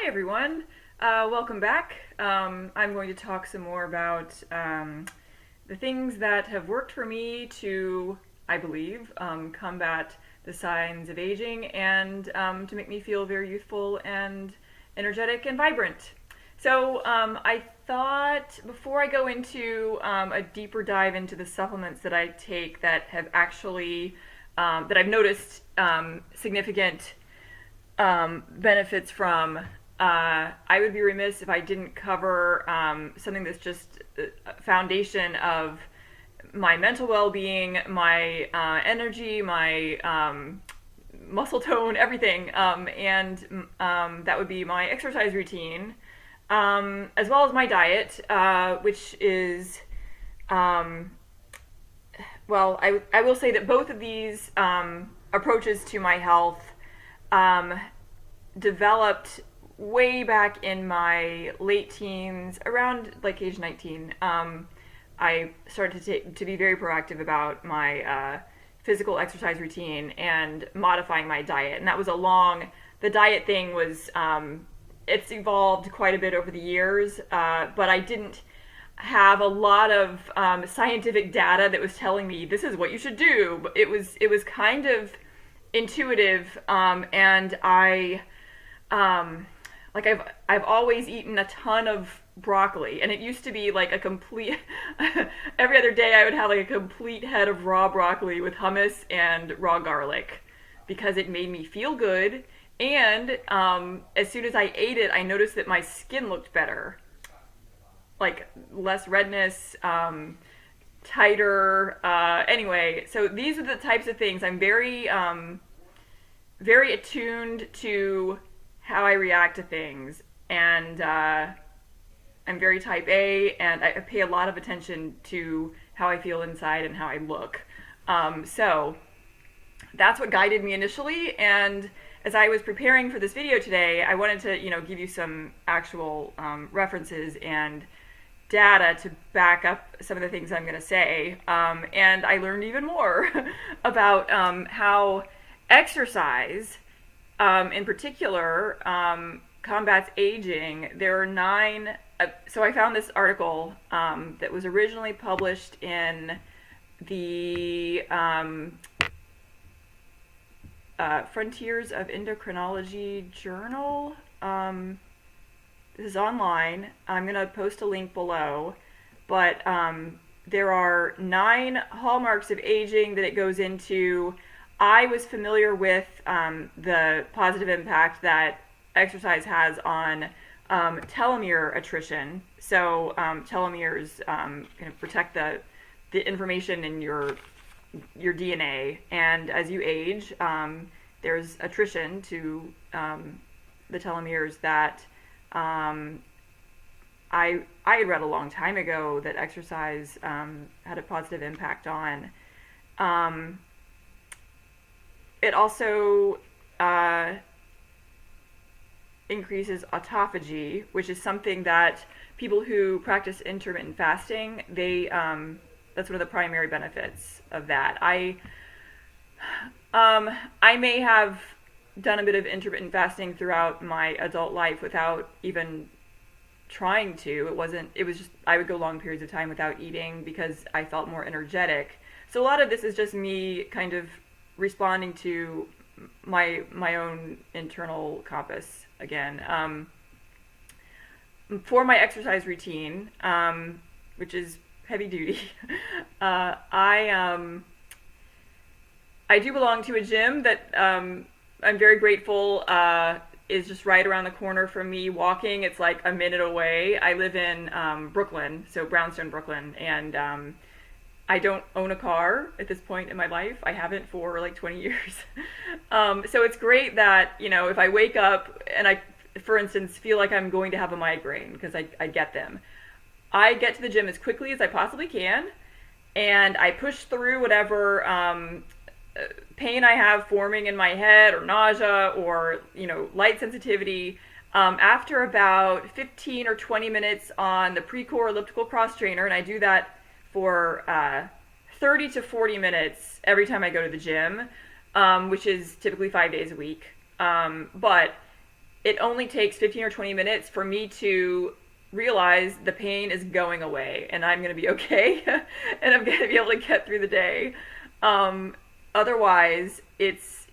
everyone. Welcome back. I'm going to talk some more about the things that have worked for me to, I believe, combat the signs of aging and to make me feel very youthful and energetic and vibrant. So I thought before I go into a deeper dive into the supplements that I take that have actually, that I've noticed significant benefits from, I would be remiss if I didn't cover something that's just a foundation of my mental well-being, my energy, my muscle tone, everything, and that would be my exercise routine, as well as my diet, which is, well, I will say that both of these approaches to my health developed way back in my late teens, around like age 19. I started to be very proactive about my physical exercise routine and modifying my diet. And that was the diet thing was, it's evolved quite a bit over the years, but I didn't have a lot of scientific data that was telling me this is what you should do. It was kind of intuitive, and I've always eaten a ton of broccoli, and it used to be like a complete every other day I would have like a complete head of raw broccoli with hummus and raw garlic because it made me feel good, and as soon as I ate it I noticed that my skin looked better, like less redness, tighter, anyway. So these are the types of things I'm very very attuned to, how I react to things, and I'm very type A, and I pay a lot of attention to how I feel inside and how I look. So that's what guided me initially, and as I was preparing for this video today, I wanted to, give you some actual references and data to back up some of the things I'm going to say, and I learned even more about how exercise, in particular, combats aging. There are 9. So I found this article that was originally published in the Frontiers of Endocrinology journal. This is online. I'm going to post a link below. But there are 9 hallmarks of aging that it goes into. I was familiar with the positive impact that exercise has on telomere attrition. So telomeres kind of protect the information in your DNA, and as you age, there's attrition to the telomeres that I had read a long time ago that exercise had a positive impact on. It also increases autophagy, which is something that people who practice intermittent fasting, that's one of the primary benefits of that. I may have done a bit of intermittent fasting throughout my adult life without even trying to. It was just, I would go long periods of time without eating because I felt more energetic. So a lot of this is just me kind of responding to my own internal compass again. For my exercise routine, which is heavy duty, I do belong to a gym that I'm very grateful is just right around the corner from me walking. It's like a minute away. I live in Brooklyn, so Brownstone, Brooklyn, and I don't own a car at this point in my life. I haven't for like 20 years. So it's great that, if I wake up and I, for instance, feel like I'm going to have a migraine, because I get them, I get to the gym as quickly as I possibly can, and I push through whatever pain I have forming in my head, or nausea, or, light sensitivity. After about 15 or 20 minutes on the Precor elliptical cross trainer, and I do that for 30 to 40 minutes every time I go to the gym, which is typically 5 days a week. But it only takes 15 or 20 minutes for me to realize the pain is going away and I'm going to be okay and I'm going to be able to get through the day. Otherwise, it's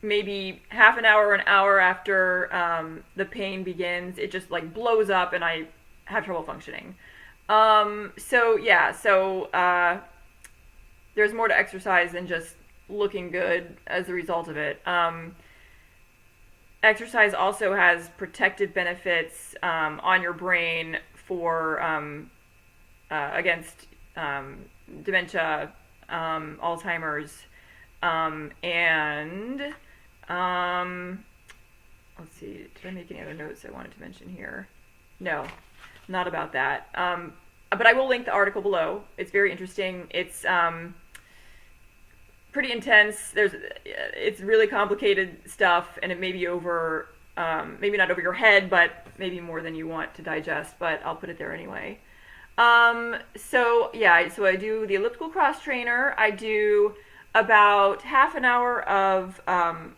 maybe half an hour after the pain begins, it just like blows up and I have trouble functioning. So there's more to exercise than just looking good as a result of it. Exercise also has protective benefits on your brain for against dementia, Alzheimer's, and let's see, did I make any other notes I wanted to mention here? No, not about that. But I will link the article below. It's very interesting. It's pretty intense. It's really complicated stuff, and it may be over, maybe not over your head, but maybe more than you want to digest. But I'll put it there anyway. So I do the elliptical cross trainer. I do about half an hour of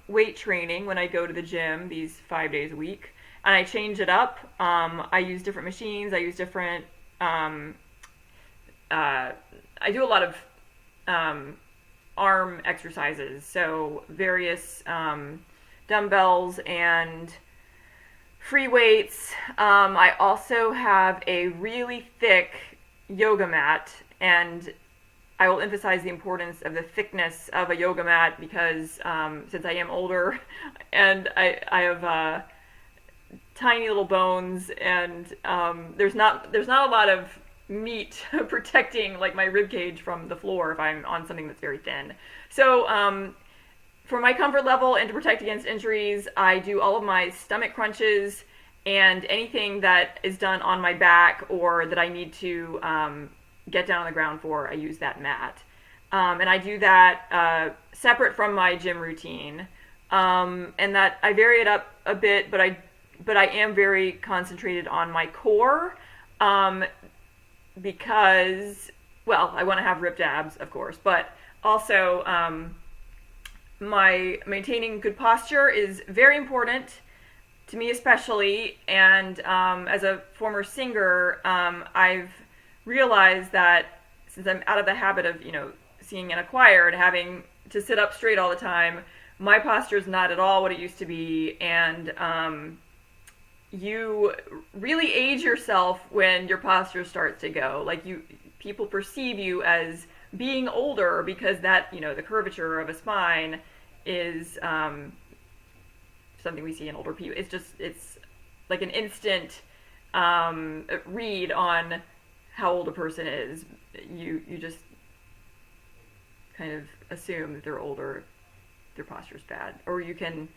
weight training when I go to the gym these 5 days a week, and I change it up. I use different machines. I use different. I do a lot of arm exercises, so various dumbbells and free weights. I also have a really thick yoga mat, and I will emphasize the importance of the thickness of a yoga mat because since I am older and I have tiny little bones, and there's not a lot of meat protecting like my rib cage from the floor if I'm on something that's very thin. So for my comfort level and to protect against injuries, I do all of my stomach crunches, and anything that is done on my back or that I need to get down on the ground for, I use that mat. And I do that separate from my gym routine. And that I vary it up a bit, but I am very concentrated on my core because, well, I want to have ripped abs, of course, but also my maintaining good posture is very important to me especially, and as a former singer, I've realized that since I'm out of the habit of, singing in a choir and having to sit up straight all the time, my posture is not at all what it used to be, and you really age yourself when your posture starts to go. Like people perceive you as being older because that, the curvature of a spine is something we see in older people. It's like an instant read on how old a person is. You just kind of assume that they're older, their posture's bad, or you can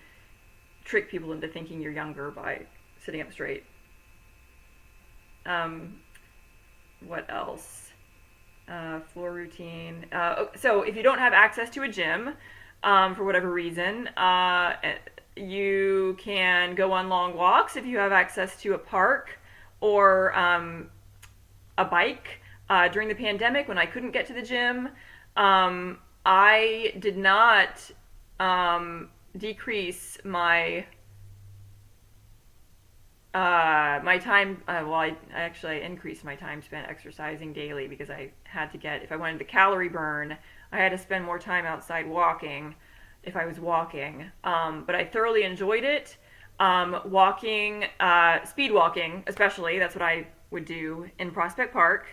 trick people into thinking you're younger by sitting up straight. What else? Floor routine. So if you don't have access to a gym, for whatever reason, you can go on long walks if you have access to a park or a bike. During the pandemic, when I couldn't get to the gym, I did not decrease my my time. I actually increased my time spent exercising daily because I had to if I wanted the calorie burn, I had to spend more time outside walking if I was walking. But I thoroughly enjoyed it. Walking, speed walking especially, that's what I would do in Prospect Park.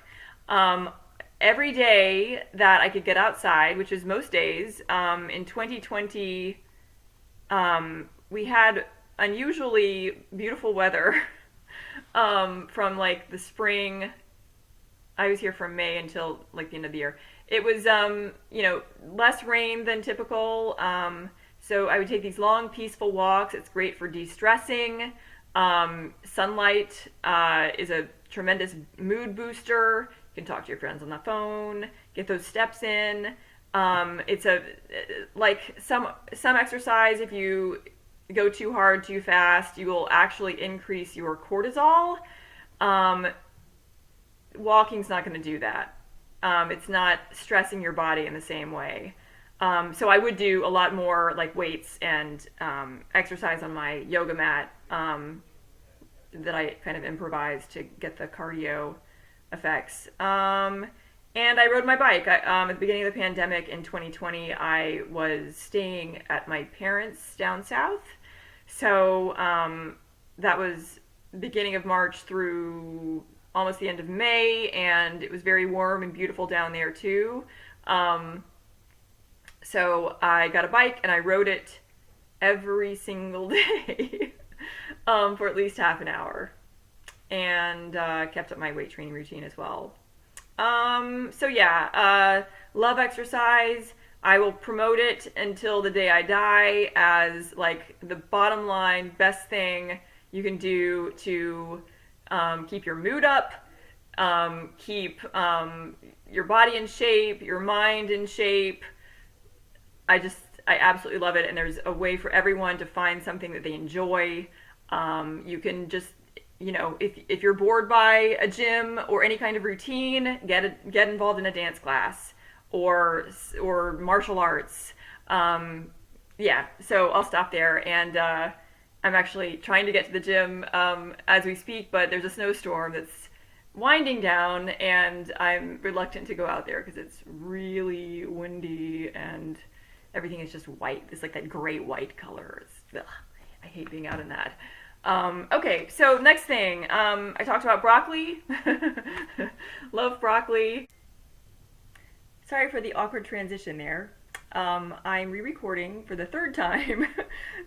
Every day that I could get outside, which is most days, in 2020, we had unusually beautiful weather from like the spring. I was here from May until like the end of the year. It was, less rain than typical. So I would take these long, peaceful walks. It's great for de-stressing. Sunlight is a tremendous mood booster. You can talk to your friends on the phone, get those steps in. It's like some exercise. If you go too hard, too fast, you will actually increase your cortisol. Walking's not going to do that. It's not stressing your body in the same way. So I would do a lot more like weights and exercise on my yoga mat that I kind of improvised to get the cardio effects. And I rode my bike. At the beginning of the pandemic in 2020, I was staying at my parents' down south. So that was beginning of March through almost the end of May, and it was very warm and beautiful down there too. So I got a bike and I rode it every single day for at least half an hour, and kept up my weight training routine as well. So yeah, love exercise. I will promote it until the day I die as like the bottom line best thing you can do to keep your mood up, keep your body in shape, your mind in shape. I absolutely love it, and there's a way for everyone to find something that they enjoy. You can just, if you're bored by a gym or any kind of routine, get involved in a dance class or martial arts. Yeah, so I'll stop there, and I'm actually trying to get to the gym as we speak, but there's a snowstorm that's winding down, and I'm reluctant to go out there because it's really windy and everything is just white. It's like that gray white color. I hate being out in that. Okay, so next thing, I talked about broccoli. Love broccoli. Sorry for the awkward transition there. I'm re-recording for the third time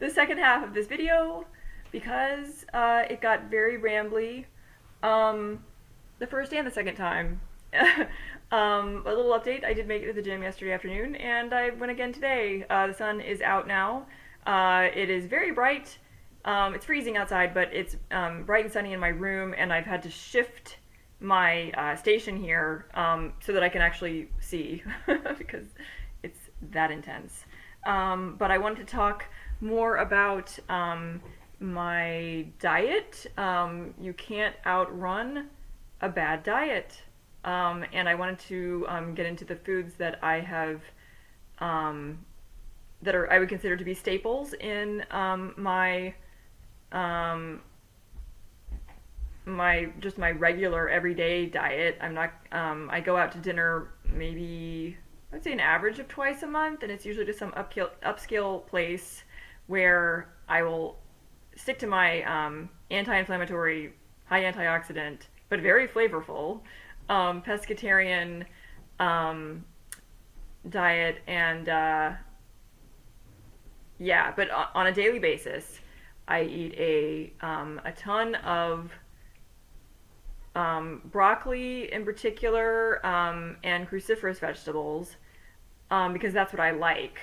the second half of this video because it got very rambly the first and the second time. A little update, I did make it to the gym yesterday afternoon, and I went again today. The sun is out now. It is very bright. It's freezing outside, but it's bright and sunny in my room, and I've had to shift my station here so that I can actually see because it's that intense. But I wanted to talk more about my diet. You can't outrun a bad diet. And I wanted to get into the foods that I have that I would consider to be staples in my my regular everyday diet. I'm not I go out to dinner maybe I would say an average of twice a month, and it's usually to some upscale place where I will stick to my anti-inflammatory, high antioxidant, but very flavorful pescatarian diet, and yeah, but on a daily basis I eat a ton of broccoli in particular, and cruciferous vegetables, because that's what I like.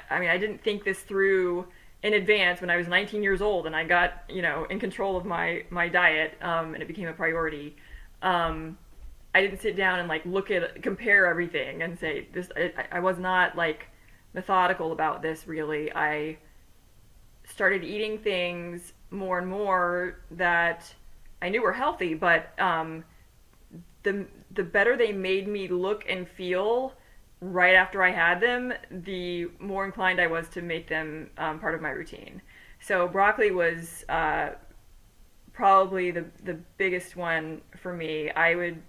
I didn't think this through in advance when I was 19 years old and I got, in control of my diet, and it became a priority. I didn't sit down and compare everything and say this. I was not methodical about this really. I started eating things more and more that I knew were healthy, but the better they made me look and feel right after I had them, the more inclined I was to make them part of my routine. So broccoli was probably the biggest one for me. I would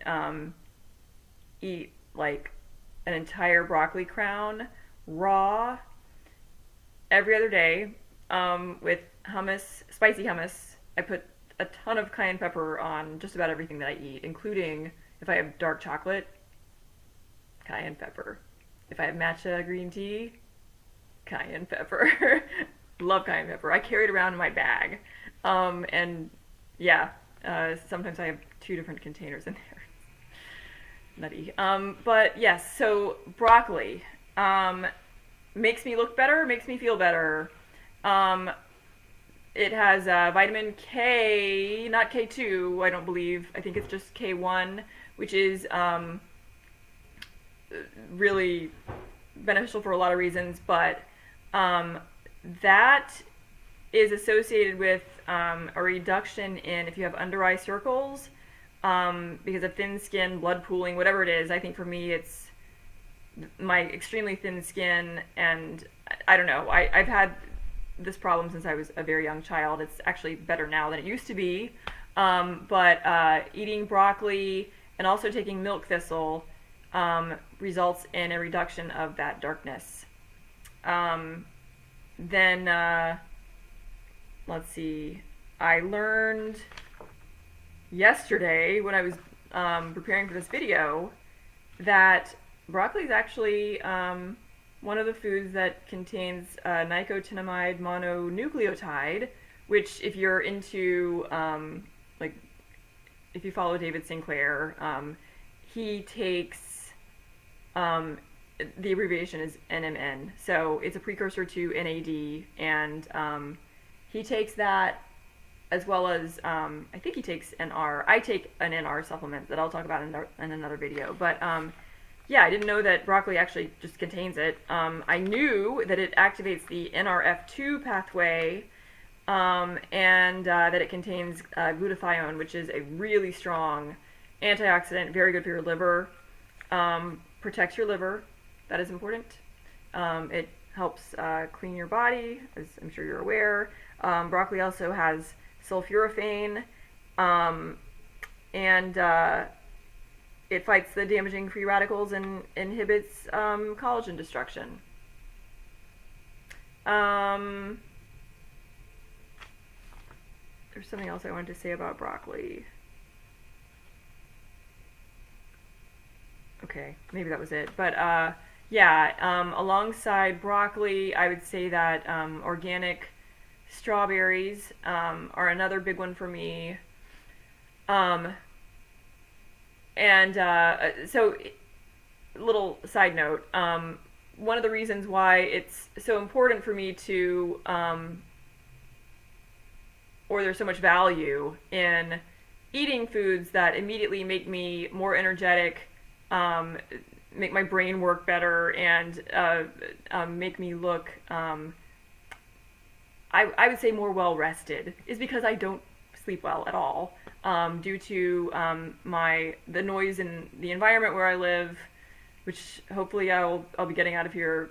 eat an entire broccoli crown raw every other day with hummus, spicy hummus. I put a ton of cayenne pepper on just about everything that I eat, including if I have dark chocolate, cayenne pepper. If I have matcha green tea, cayenne pepper. Love cayenne pepper. I carry it around in my bag. And yeah, sometimes I have 2 different containers in there. Nutty. But yes, so broccoli makes me look better, makes me feel better. It has vitamin K, not K2, I don't believe. I think it's just K1, which is really beneficial for a lot of reasons, but that is associated with a reduction in, if you have under eye circles, because of thin skin, blood pooling, whatever it is. I think for me it's my extremely thin skin, and I don't know. I've had this problem since I was a very young child. It's actually better now than it used to be. But eating broccoli and also taking milk thistle results in a reduction of that darkness. Then let's see. I learned yesterday when I was preparing for this video that broccoli is actually one of the foods that contains nicotinamide mononucleotide, which if you're into, like, if you follow David Sinclair, he takes, the abbreviation is NMN, so it's a precursor to NAD, and he takes that as well as, I think he takes NR. I take an NR supplement that I'll talk about in another video, but yeah, I didn't know that broccoli actually just contains it. I knew that it activates the NRF2 pathway, and that it contains glutathione, which is a really strong antioxidant, very good for your liver. Protects your liver. That is important. It helps clean your body, as I'm sure you're aware. Broccoli also has sulforaphane, and it fights the damaging free radicals and inhibits collagen destruction. There's something else I wanted to say about broccoli. Okay, maybe that was it. But yeah, alongside broccoli, I would say that organic strawberries are another big one for me. So, little side note, one of the reasons why it's so important for me to, or there's so much value in eating foods that immediately make me more energetic, make my brain work better, and make me look, I would say more well-rested, is because I don't sleep well at all. Due to the noise in the environment where I live, which hopefully I'll be getting out of here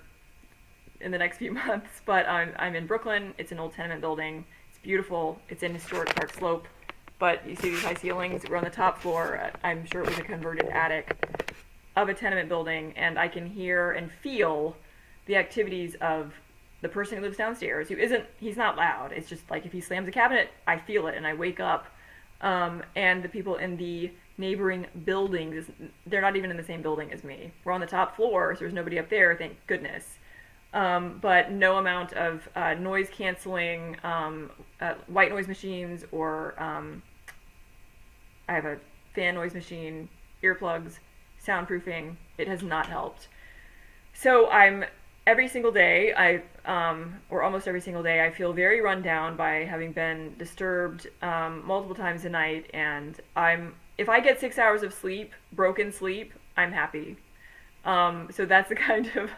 in the next few months. But I'm in Brooklyn. It's an old tenement building. It's beautiful. It's in historic Park Slope. But you see these high ceilings. We're on the top floor. I'm sure it was a converted attic of a tenement building, and I can hear and feel the activities of the person who lives downstairs. He's not loud. It's just like if he slams a cabinet, I feel it and I wake up. And the people in the neighboring buildings, they're not even in the same building as me. We're on the top floor, so there's nobody up there, thank goodness. But no amount of noise canceling, white noise machines, or I have a fan noise machine, earplugs, soundproofing. It has not helped. So every single day, or almost every single day, I feel very run down by having been disturbed multiple times a night, and if I get 6 hours of sleep, broken sleep, I'm happy. So that's the kind of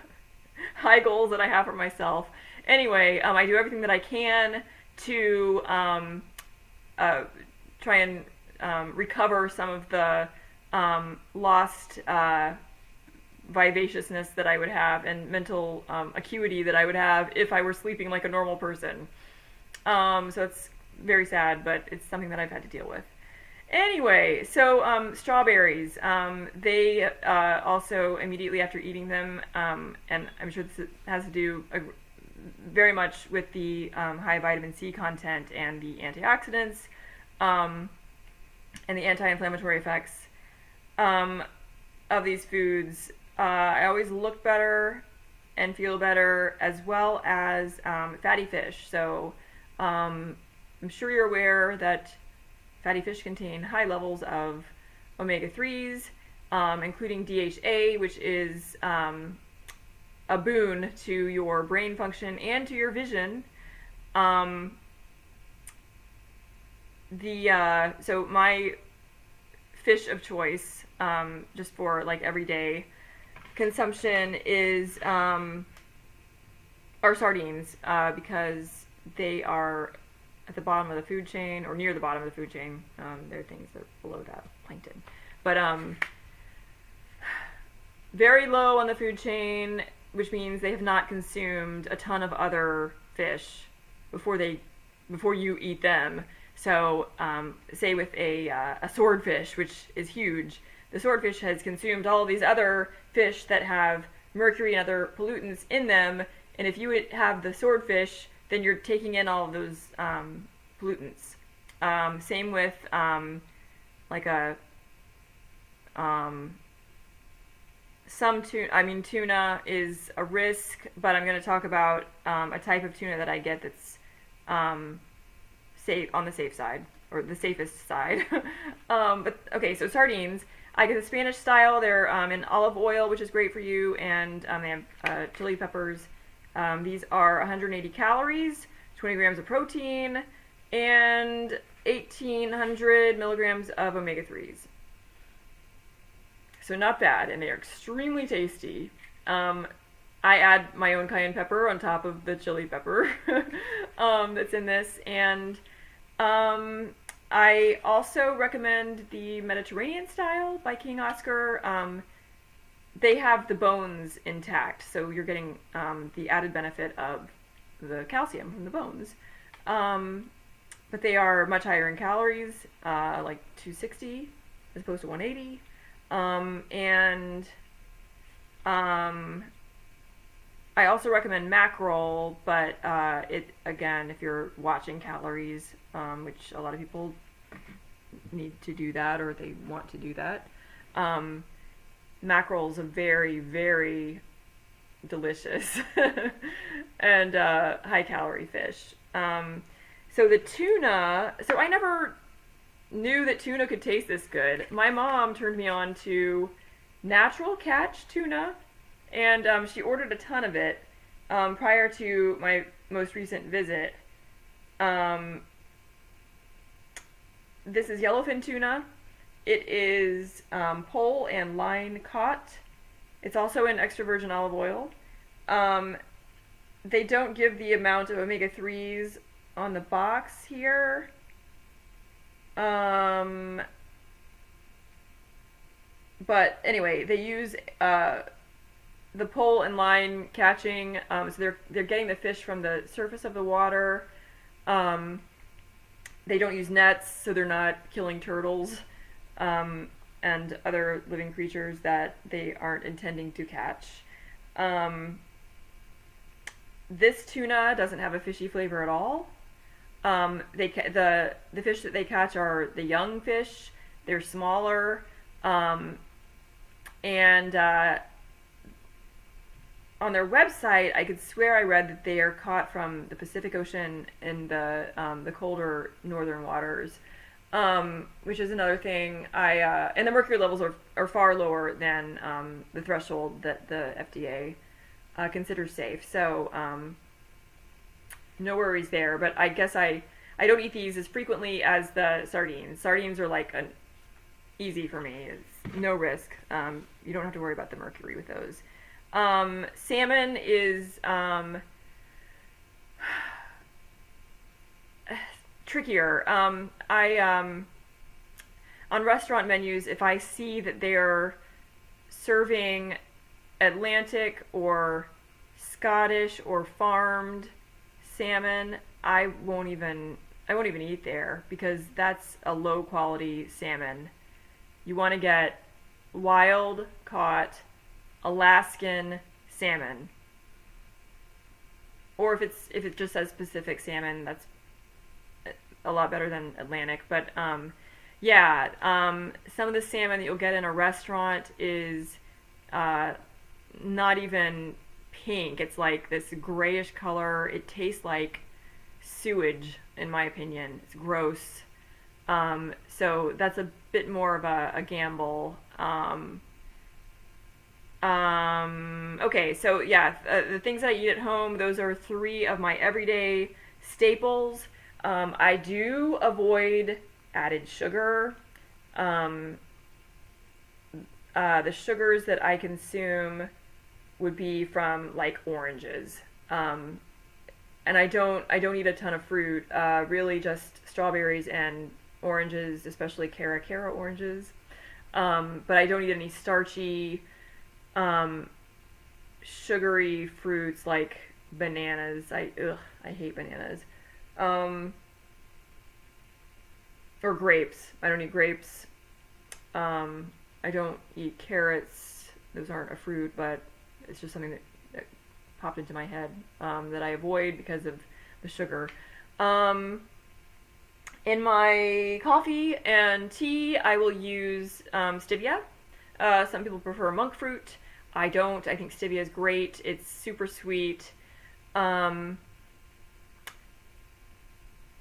high goals that I have for myself. Anyway, I do everything that I can to try and recover some of the lost vivaciousness that I would have and mental acuity that I would have if I were sleeping like a normal person. So it's very sad, but it's something that I've had to deal with. Anyway, so strawberries, they also immediately after eating them, and I'm sure this has to do very much with the high vitamin C content and the antioxidants, and the anti-inflammatory effects of these foods. I always look better and feel better, as well as fatty fish. So I'm sure you're aware that fatty fish contain high levels of omega-3s, including DHA, which is a boon to your brain function and to your vision. So my fish of choice, just for like everyday consumption, are sardines, because they are at the bottom of the food chain, or near the bottom of the food chain. There are things that are below that, plankton. But very low on the food chain, which means they have not consumed a ton of other fish before they before you eat them. So, say with a swordfish, which is huge, the swordfish has consumed all of these other fish that have mercury and other pollutants in them, and if you have the swordfish, then you're taking in all of those pollutants. Same with like a um, some tuna. I mean, tuna is a risk, but I'm going to talk about a type of tuna that I get that's um, safe on the safe side or the safest side. But okay, so sardines. I get the Spanish style. They're in olive oil, which is great for you, and they have chili peppers. These are 180 calories, 20 grams of protein, and 1,800 milligrams of omega-3s. So not bad, and they're extremely tasty. I add my own cayenne pepper on top of the chili pepper that's in this, and I also recommend the Mediterranean style by King Oscar. They have the bones intact, so you're getting the added benefit of the calcium from the bones. But they are much higher in calories, like 260 as opposed to 180. And I also recommend mackerel, but it again, if you're watching calories, which a lot of people need to do that or they want to do that, mackerel is a very, very delicious and high calorie fish. So the tuna, so I never knew that tuna could taste this good. My mom turned me on to natural catch tuna, and she ordered a ton of it prior to my most recent visit. This is yellowfin tuna. It is pole and line caught. It's also in extra virgin olive oil. They don't give the amount of omega-3s on the box here. But anyway, they use the pole and line catching, so they're getting the fish from the surface of the water. They don't use nets, so they're not killing turtles and other living creatures that they aren't intending to catch. This tuna doesn't have a fishy flavor at all. The fish that they catch are the young fish. They're smaller, and on their website, I could swear I read that they are caught from the Pacific Ocean in the colder northern waters, which is another thing. And the mercury levels are far lower than the threshold that the FDA considers safe. So no worries there. But I guess I don't eat these as frequently as the sardines. Sardines are like easy for me. It's no risk. You don't have to worry about the mercury with those. Salmon is trickier. On restaurant menus, if I see that they're serving Atlantic or Scottish or farmed salmon, I won't even eat there because that's a low quality salmon. You want to get wild caught Alaskan salmon, or if it just says Pacific salmon, that's a lot better than Atlantic. But some of the salmon that you'll get in a restaurant is not even pink. It's like this grayish color. It tastes like sewage, in my opinion. It's gross. So that's a bit more of a gamble. Okay, so yeah, the things I eat at home, those are 3 of my everyday staples. I do avoid added sugar. The sugars that I consume would be from like oranges. And I don't eat a ton of fruit, really just strawberries and oranges, especially Cara oranges. But I don't eat any starchy um, sugary fruits like bananas. I hate bananas. Um, or grapes. I don't eat grapes. I don't eat carrots. Those aren't a fruit, but it's just something that popped into my head that I avoid because of the sugar. Um, in my coffee and tea, I will use stevia. Some people prefer monk fruit. I don't. I think stevia is great. It's super sweet. Um,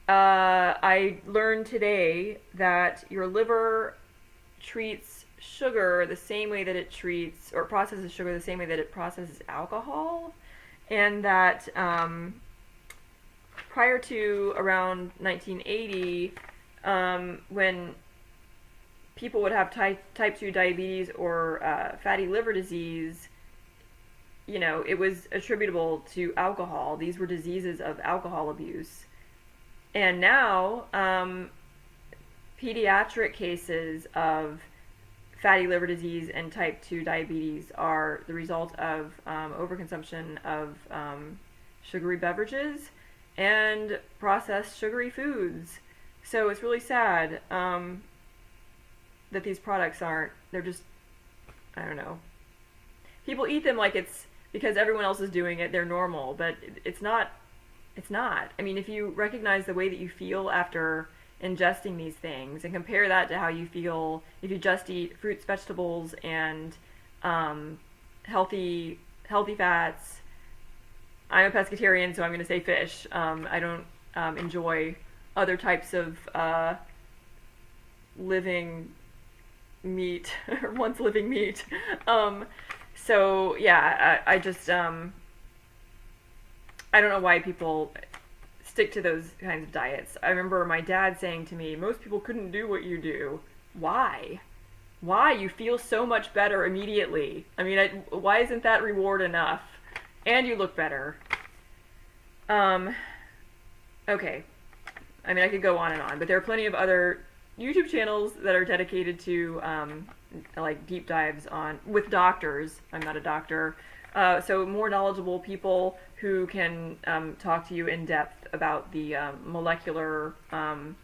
I learned today that your liver treats sugar the same way that it treats, or processes sugar the same way that it processes alcohol, and that prior to around 1980, when people would have type 2 diabetes or fatty liver disease, it was attributable to alcohol. These were diseases of alcohol abuse. And now, pediatric cases of fatty liver disease and type 2 diabetes are the result of overconsumption of sugary beverages and processed sugary foods. So it's really sad that these products they're just, I don't know. People eat them like it's because everyone else is doing it, they're normal, but it's not. It's not. I mean, if you recognize the way that you feel after ingesting these things and compare that to how you feel if you just eat fruits, vegetables, and healthy fats. I'm a pescatarian, so I'm going to say fish. I don't enjoy other types of living meat or once living meat. So yeah, I just I don't know why people stick to those kinds of diets. I remember my dad saying to me, most people couldn't do what you do. Why? Why? You feel so much better immediately. I mean, why isn't that reward enough? And you look better. Okay. I mean, I could go on and on, but there are plenty of other YouTube channels that are dedicated to like deep dives with doctors. I'm not a doctor. So more knowledgeable people who can talk to you in depth about the molecular, the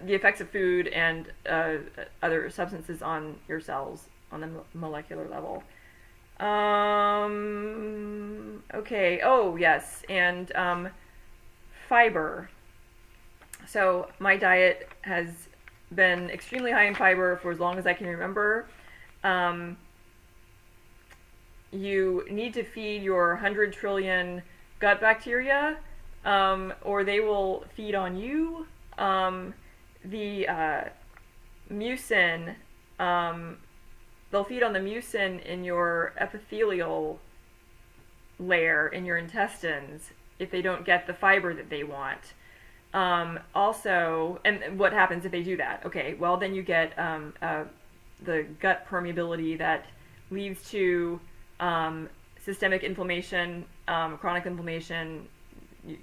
effects of food and other substances on your cells on the molecular level. Okay. Oh, yes. And fiber. So my diet has been extremely high in fiber for as long as I can remember. You need to feed your 100 trillion gut bacteria, or they will feed on you. The mucin, they'll feed on the mucin in your epithelial layer in your intestines if they don't get the fiber that they want. Also, and what happens if they do that? Okay, well then you get the gut permeability that leads to systemic inflammation, chronic inflammation.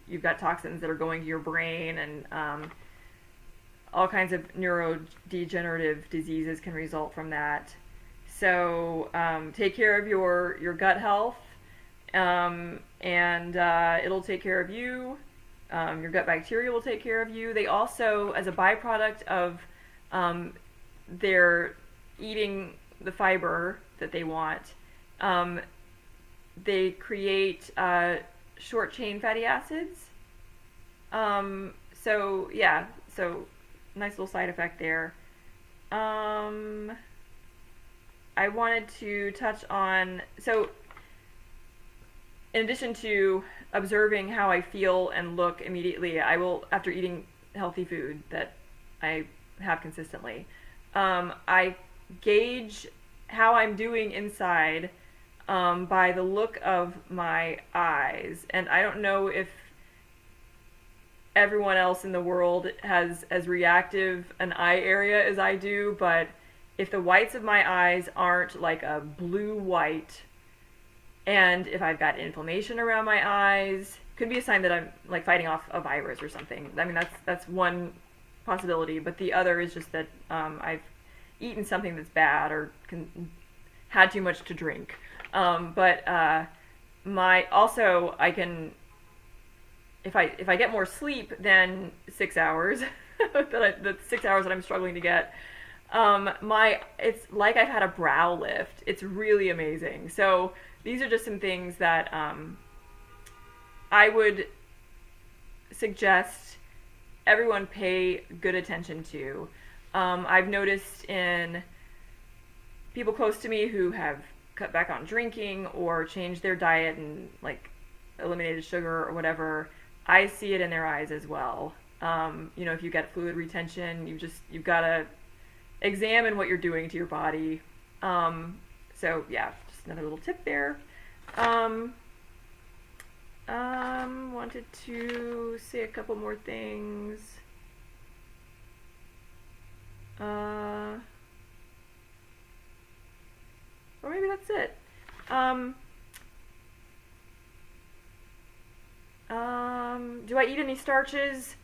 You've got toxins that are going to your brain, and all kinds of neurodegenerative diseases can result from that. So take care of your gut health, and it'll take care of you. Your gut bacteria will take care of you. They also, as a byproduct of their eating the fiber that they want, they create short chain fatty acids. So yeah, so nice little side effect there. I wanted to touch on, so in addition to observing how I feel and look immediately, I will, after eating healthy food that I have consistently, I gauge how I'm doing inside by the look of my eyes. And I don't know if everyone else in the world has as reactive an eye area as I do, but if the whites of my eyes aren't like a blue-white, and if I've got inflammation around my eyes, could be a sign that I'm like fighting off a virus or something. I mean, that's one possibility, but the other is just that I've eaten something that's bad or had too much to drink. But my also I can if I get more sleep than 6 hours, the 6 hours that I'm struggling to get, my it's like I've had a brow lift. It's really amazing. So these are just some things that I would suggest everyone pay good attention to. I've noticed in people close to me who have cut back on drinking or changed their diet and like eliminated sugar or whatever, I see it in their eyes as well. If you get fluid retention, you've got to examine what you're doing to your body. So yeah, just another little tip there. Wanted to say a couple more things. Or maybe that's it. Do I eat any starches?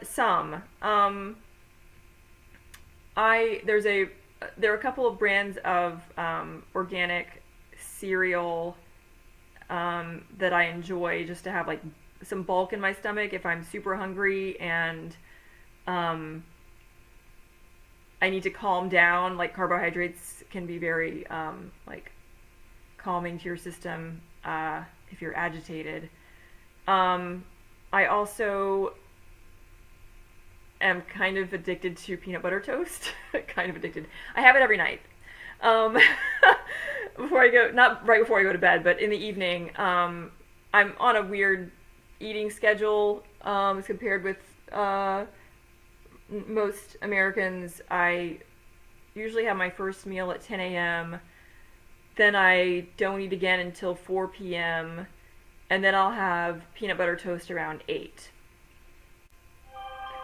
Some. There are a couple of brands of organic cereal that I enjoy just to have like some bulk in my stomach if I'm super hungry and I need to calm down. Like carbohydrates can be very like calming to your system if you're agitated. I also am kind of addicted to peanut butter toast. Kind of addicted. I have it every night. Before I go, not right before I go to bed, but in the evening. I'm on a weird eating schedule as compared with most Americans. I usually have my first meal at 10 a.m. Then I don't eat again until 4 p.m. And then I'll have peanut butter toast around 8.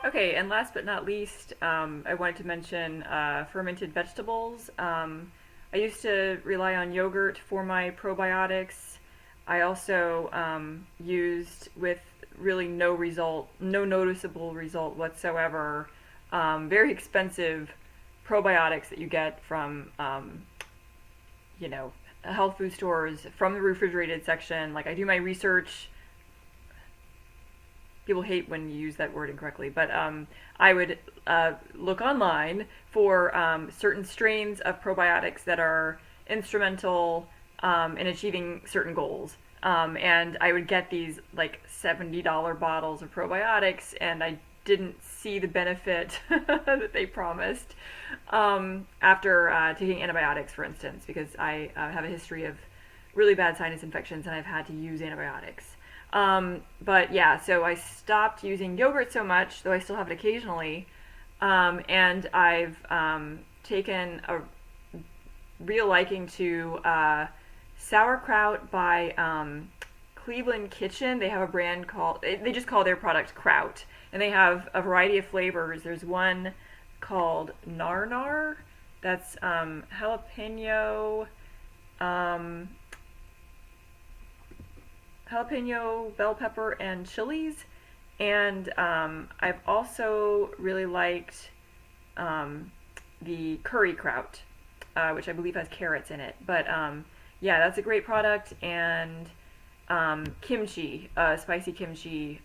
Okay, and last but not least, I wanted to mention fermented vegetables. I used to rely on yogurt for my probiotics. I also used, with really no noticeable result whatsoever, very expensive probiotics that you get from, health food stores, from the refrigerated section. Like, I do my research. People hate when you use that word incorrectly, but I would look online for certain strains of probiotics that are instrumental in achieving certain goals. And I would get these like $70 bottles of probiotics, and I didn't see the benefit that they promised after taking antibiotics, for instance, because I have a history of really bad sinus infections and I've had to use antibiotics. But yeah, so I stopped using yogurt so much, though I still have it occasionally, and I've taken a real liking to sauerkraut by Cleveland Kitchen. They have a brand called, they just call their product Kraut, and they have a variety of flavors. There's one called Nar, that's jalapeno, bell pepper, and chilies. And I've also really liked the curry kraut, which I believe has carrots in it. But yeah, that's a great product. And kimchi, spicy kimchi,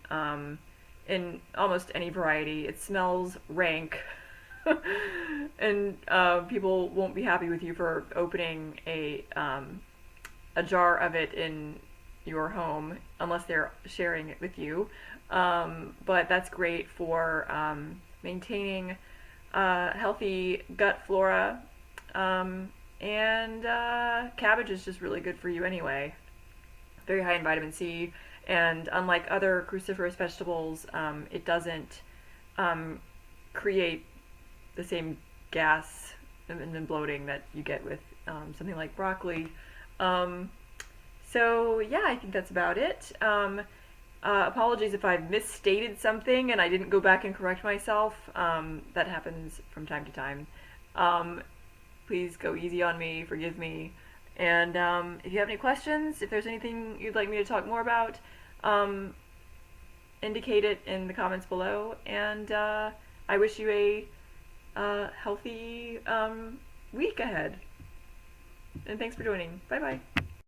in almost any variety. It smells rank. And people won't be happy with you for opening a jar of it in your home unless they're sharing it with you. But that's great for maintaining healthy gut flora. And cabbage is just really good for you anyway. Very high in vitamin C, and unlike other cruciferous vegetables, it doesn't create the same gas and bloating that you get with something like broccoli. So yeah, I think that's about it. Apologies if I've misstated something and I didn't go back and correct myself. That happens from time to time. Please go easy on me, forgive me. And if you have any questions, if there's anything you'd like me to talk more about, indicate it in the comments below. And I wish you a healthy week ahead. and thanks for joining. Bye bye.